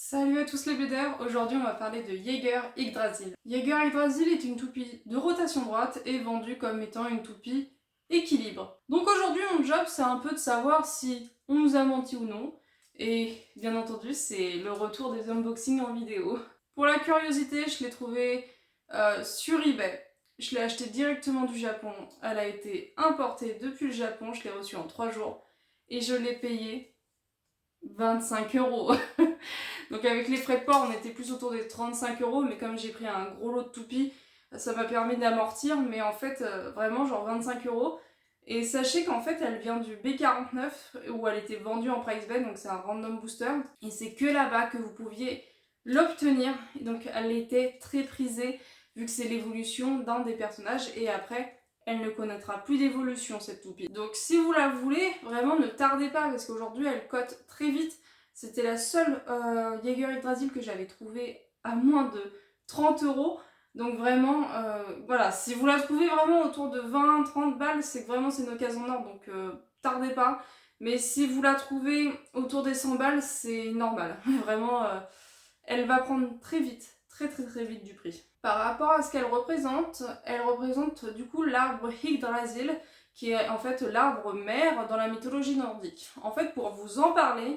Salut à tous les BDR, aujourd'hui on va parler de Jaeger Yggdrasil. Jaeger Yggdrasil est une toupie de rotation droite et vendue comme étant une toupie équilibre. Donc aujourd'hui mon job c'est un peu de savoir si on nous a menti ou non, et bien entendu c'est le retour des unboxings en vidéo. Pour la curiosité, je l'ai trouvée sur eBay. Je l'ai achetée directement du Japon, elle a été importée depuis le Japon, je l'ai reçue en 3 jours et je l'ai payée 25 €. Donc avec les frais de port, on était plus autour des 35 €, mais comme j'ai pris un gros lot de toupies, ça m'a permis d'amortir, mais en fait, vraiment genre 25 €. Et sachez qu'en fait, elle vient du B49, où elle était vendue en price bet, donc c'est un random booster, et c'est que là-bas que vous pouviez l'obtenir. Et donc elle était très prisée, vu que c'est l'évolution d'un des personnages, et après, elle ne connaîtra plus d'évolution, cette toupie. Donc si vous la voulez, vraiment ne tardez pas, parce qu'aujourd'hui elle cote très vite. C'était la seule Jaeger Yggdrasil que j'avais trouvée à moins de 30 €. Donc vraiment, voilà, si vous la trouvez vraiment autour de 20-30 balles, c'est que vraiment c'est une occasion en or, donc tardez pas. Mais si vous la trouvez autour des 100 balles, c'est normal. Vraiment, elle va prendre très vite, très vite du prix. Par rapport à ce qu'elle représente du coup l'arbre Yggdrasil, qui est en fait l'arbre mère dans la mythologie nordique. En fait, pour vous en parler,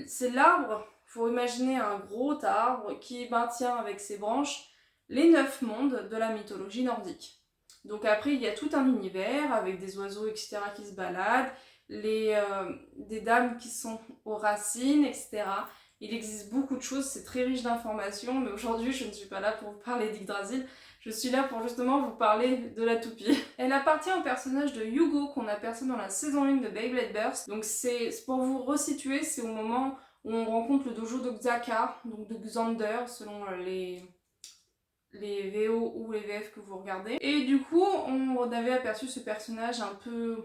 c'est l'arbre, il faut imaginer un gros arbre qui maintient avec ses branches les 9 mondes de la mythologie nordique. Donc après, il y a tout un univers avec des oiseaux, etc. qui se baladent, des dames qui sont aux racines, etc. Il existe beaucoup de choses, c'est très riche d'informations, mais aujourd'hui, je ne suis pas là pour vous parler d'Yggdrasil. Je suis là pour justement vous parler de la toupie. Elle appartient au personnage de Yugo qu'on aperçoit dans la saison 1 de Beyblade Burst. Donc c'est pour vous resituer, c'est au moment où on rencontre le dojo de Xhaka, donc de Xander, selon les VO ou les VF que vous regardez. Et du coup, on avait aperçu ce personnage un peu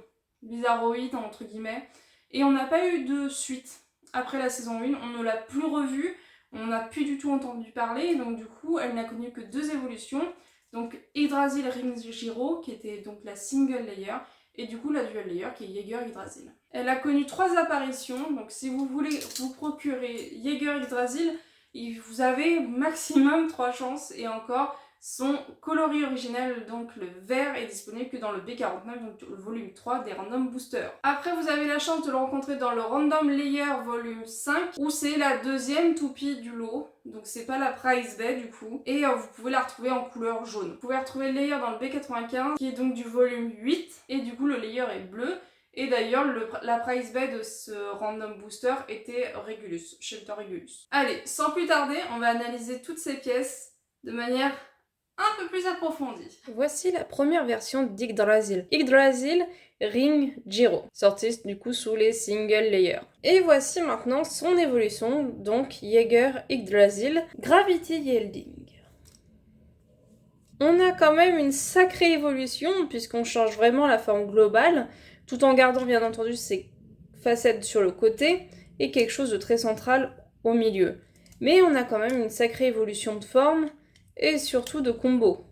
bizarroïde, entre guillemets, et on n'a pas eu de suite. Après la saison 1, on ne l'a plus revue, on n'a plus du tout entendu parler, donc du coup, elle n'a connu que 2 évolutions. Donc Yggdrasil Rinjiro, qui était donc la single layer, et du coup la dual layer, qui est Jaeger Yggdrasil. Elle a connu 3 apparitions, donc si vous voulez vous procurer Jaeger Yggdrasil, vous avez maximum 3 chances, et encore, son coloris original, donc le vert, est disponible que dans le B49, donc le volume 3 des Random Boosters. Après, vous avez la chance de le rencontrer dans le Random Layer volume 5, où c'est la deuxième toupie du lot, donc c'est pas la Price Bay du coup, et vous pouvez la retrouver en couleur jaune. Vous pouvez retrouver le layer dans le B95, qui est donc du volume 8, et du coup le layer est bleu. Et d'ailleurs, la price bay de ce random booster était Regulus, Shelter Regulus. Allez, sans plus tarder, on va analyser toutes ces pièces de manière un peu plus approfondie. Voici la première version d'Yggdrasil. Yggdrasil Ring Jiro, sortie du coup sous les single layers. Et voici maintenant son évolution, donc Jaeger Yggdrasil Gravity Yielding. On a quand même une sacrée évolution puisqu'on change vraiment la forme globale, tout en gardant bien entendu ses facettes sur le côté et quelque chose de très central au milieu. Mais on a quand même une sacrée évolution de forme et surtout de combo.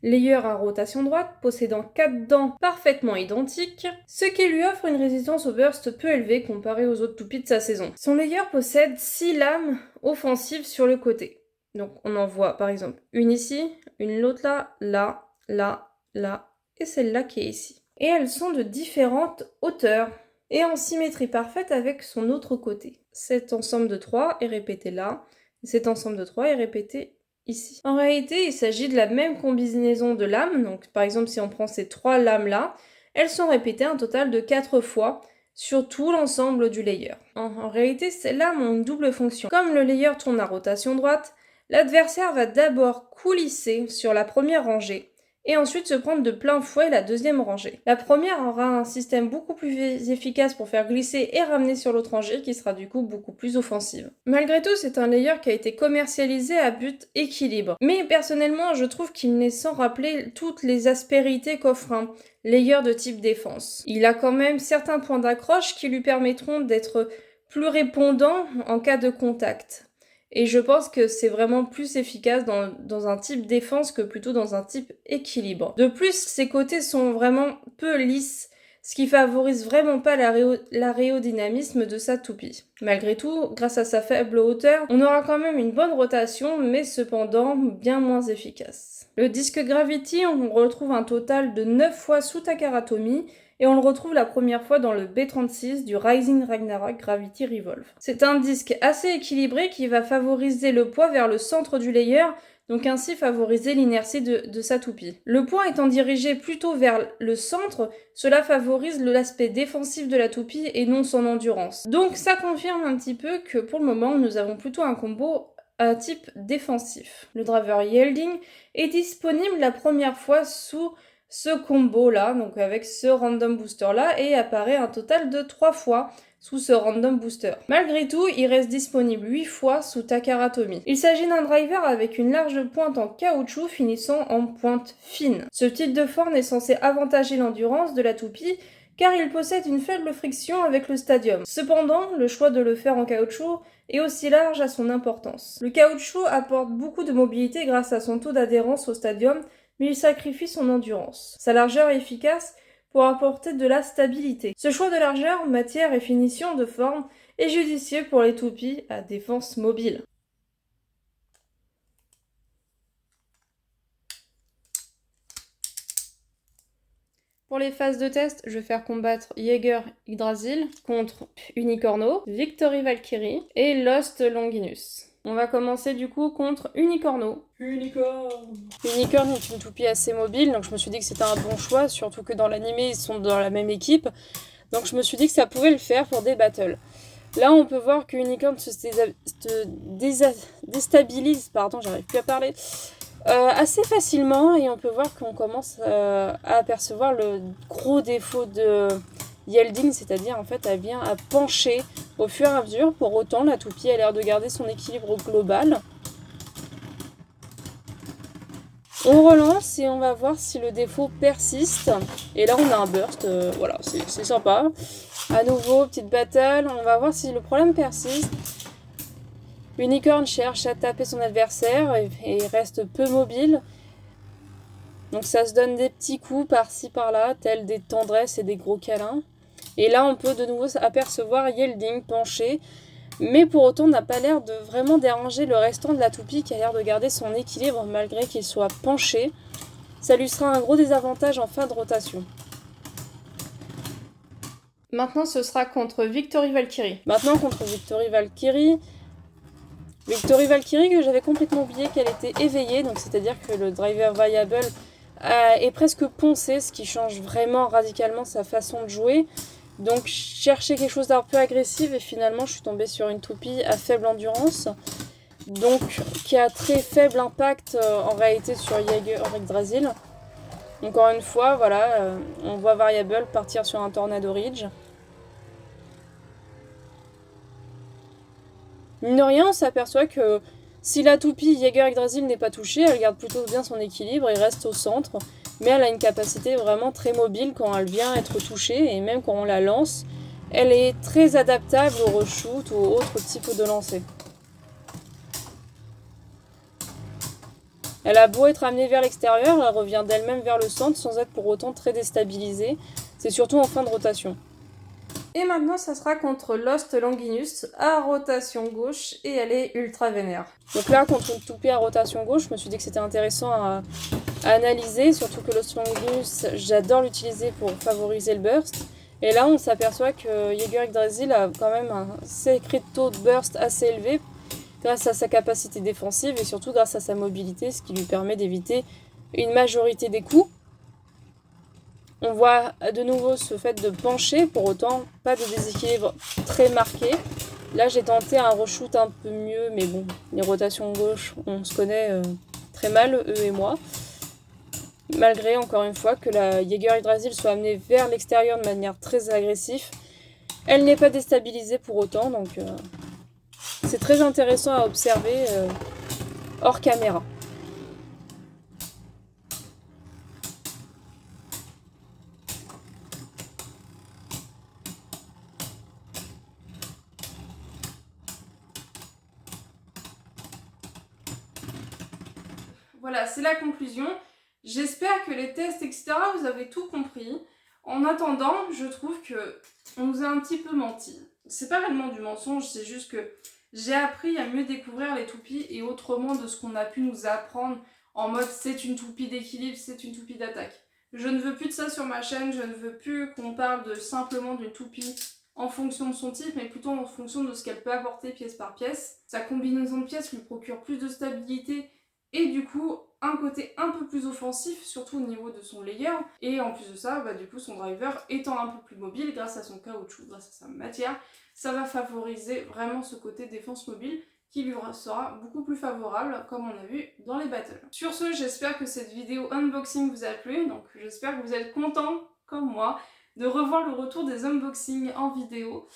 Layer à rotation droite, possédant 4 dents parfaitement identiques, ce qui lui offre une résistance au burst peu élevée comparée aux autres toupies de sa saison. Son layer possède 6 lames offensives sur le côté. Donc on en voit par exemple une ici, une l'autre là, là, et celle-là qui est ici. Et elles sont de différentes hauteurs et en symétrie parfaite avec son autre côté. Cet ensemble de 3 est répété là, et cet ensemble de 3 est répété ici. En réalité, il s'agit de la même combinaison de lames, donc par exemple si on prend ces 3 lames-là, elles sont répétées un total de 4 fois sur tout l'ensemble du layer. En réalité, ces lames ont une double fonction. Comme le layer tourne à rotation droite, l'adversaire va d'abord coulisser sur la première rangée, et ensuite se prendre de plein fouet la deuxième rangée. La première aura un système beaucoup plus efficace pour faire glisser et ramener sur l'autre rangée, qui sera du coup beaucoup plus offensive. Malgré tout, c'est un layer qui a été commercialisé à but équilibre. Mais personnellement, je trouve qu'il n'est sans rappeler toutes les aspérités qu'offre un layer de type défense. Il a quand même certains points d'accroche qui lui permettront d'être plus répondant en cas de contact. Et je pense que c'est vraiment plus efficace dans un type défense que plutôt dans un type équilibre. De plus, ses côtés sont vraiment peu lisses, ce qui favorise vraiment pas l'aérodynamisme de sa toupie. Malgré tout, grâce à sa faible hauteur, on aura quand même une bonne rotation, mais cependant bien moins efficace. Le disque Gravity, on retrouve un total de 9 fois sous Takaratomi, et on le retrouve la première fois dans le B36 du Rising Ragnarok Gravity Revolve. C'est un disque assez équilibré qui va favoriser le poids vers le centre du layer, donc ainsi favoriser l'inertie de sa toupie. Le poids étant dirigé plutôt vers le centre, cela favorise l'aspect défensif de la toupie et non son endurance. Donc ça confirme un petit peu que pour le moment nous avons plutôt un combo à type défensif. Le driver Yielding est disponible la première fois sous ce combo là, donc avec ce random booster là, et apparaît un total de 3 fois sous ce random booster. Malgré tout, il reste disponible 8 fois sous Takaratomi. Il s'agit d'un driver avec une large pointe en caoutchouc finissant en pointe fine. Ce type de forme est censé avantager l'endurance de la toupie car il possède une faible friction avec le stadium. Cependant, le choix de le faire en caoutchouc est aussi large à son importance. Le caoutchouc apporte beaucoup de mobilité grâce à son taux d'adhérence au stadium, mais il sacrifie son endurance. Sa largeur est efficace pour apporter de la stabilité. Ce choix de largeur, matière et finition de forme est judicieux pour les toupies à défense mobile. Pour les phases de test, je vais faire combattre Jaeger Yggdrasil contre Unicorno, Victory Valkyrie et Lost Longinus. On va commencer du coup contre Unicorno. Unicorn est une toupie assez mobile, donc je me suis dit que c'était un bon choix, surtout que dans l'animé ils sont dans la même équipe. Donc je me suis dit que ça pouvait le faire pour des battles. Là on peut voir que Unicorn se déstabilise, j'arrive plus à parler, assez facilement, et on peut voir qu'on commence à apercevoir le gros défaut de Yielding, c'est-à-dire en fait elle vient à pencher au fur et à mesure. Pour autant la toupie a l'air de garder son équilibre global. On relance et on va voir si le défaut persiste. Et là on a un burst, voilà, c'est sympa. À nouveau, petite battle, on va voir si le problème persiste. Unicorn cherche à taper son adversaire et reste peu mobile. Donc ça se donne des petits coups par-ci par-là, tels des tendresses et des gros câlins. Et là on peut de nouveau apercevoir Yielding penché, mais pour autant n'a pas l'air de vraiment déranger le restant de la toupie qui a l'air de garder son équilibre malgré qu'il soit penché. Ça lui sera un gros désavantage en fin de rotation. Maintenant ce sera contre Victory Valkyrie. Victory Valkyrie que j'avais complètement oublié qu'elle était éveillée, donc c'est-à-dire que le driver viable est presque poncé, ce qui change vraiment radicalement sa façon de jouer. Donc chercher quelque chose d'un peu agressif et finalement je suis tombée sur une toupie à faible endurance, donc qui a très faible impact en réalité sur Jaeger Yggdrasil. Encore une fois, voilà, on voit Variable partir sur un Tornado Ridge. Mine de rien, on s'aperçoit que si la toupie Jaeger Yggdrasil n'est pas touchée, elle garde plutôt bien son équilibre et reste au centre. Mais elle a une capacité vraiment très mobile quand elle vient être touchée, et même quand on la lance, elle est très adaptable au reshoot ou autres types de lancer. Elle a beau être amenée vers l'extérieur, elle revient d'elle-même vers le centre sans être pour autant très déstabilisée. C'est surtout en fin de rotation. Et maintenant, ça sera contre Lost Longinus à rotation gauche, et elle est ultra vénère. Donc là, contre une toupie à rotation gauche, je me suis dit que c'était intéressant à analyser, surtout que Lost Longinus, j'adore l'utiliser pour favoriser le burst. Et là, on s'aperçoit que Jaeger Yggdrasil a quand même un sacré taux de burst assez élevé grâce à sa capacité défensive et surtout grâce à sa mobilité, ce qui lui permet d'éviter une majorité des coups. On voit de nouveau ce fait de pencher, pour autant pas de déséquilibre très marqué. Là j'ai tenté un reshoot un peu mieux, mais bon, les rotations gauche, on se connaît très mal, eux et moi. Malgré, encore une fois, que la Jaeger Yggdrasil soit amenée vers l'extérieur de manière très agressive, elle n'est pas déstabilisée pour autant, donc c'est très intéressant à observer hors caméra. Voilà, c'est la conclusion. J'espère que les tests, etc., vous avez tout compris. En attendant, je trouve que on nous a un petit peu menti. C'est pas réellement du mensonge, c'est juste que j'ai appris à mieux découvrir les toupies et autrement de ce qu'on a pu nous apprendre en mode c'est une toupie d'équilibre, c'est une toupie d'attaque. Je ne veux plus de ça sur ma chaîne, je ne veux plus qu'on parle simplement d'une toupie en fonction de son type, mais plutôt en fonction de ce qu'elle peut apporter pièce par pièce. Sa combinaison de pièces lui procure plus de stabilité et du coup un côté un peu plus offensif, surtout au niveau de son layer. Et en plus de ça, du coup son driver étant un peu plus mobile grâce à son caoutchouc, grâce à sa matière, ça va favoriser vraiment ce côté défense mobile qui lui sera beaucoup plus favorable comme on a vu dans les battles. Sur ce, j'espère que cette vidéo unboxing vous a plu, donc j'espère que vous êtes contents comme moi de revoir le retour des unboxings en vidéo.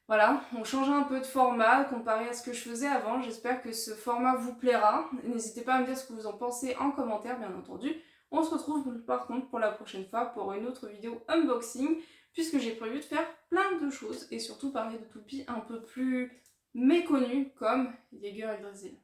Voilà, on change un peu de format comparé à ce que je faisais avant, j'espère que ce format vous plaira. N'hésitez pas à me dire ce que vous en pensez en commentaire bien entendu. On se retrouve par contre pour la prochaine fois pour une autre vidéo unboxing, puisque j'ai prévu de faire plein de choses et surtout parler de toupies un peu plus méconnues comme Jaeger Yggdrasil.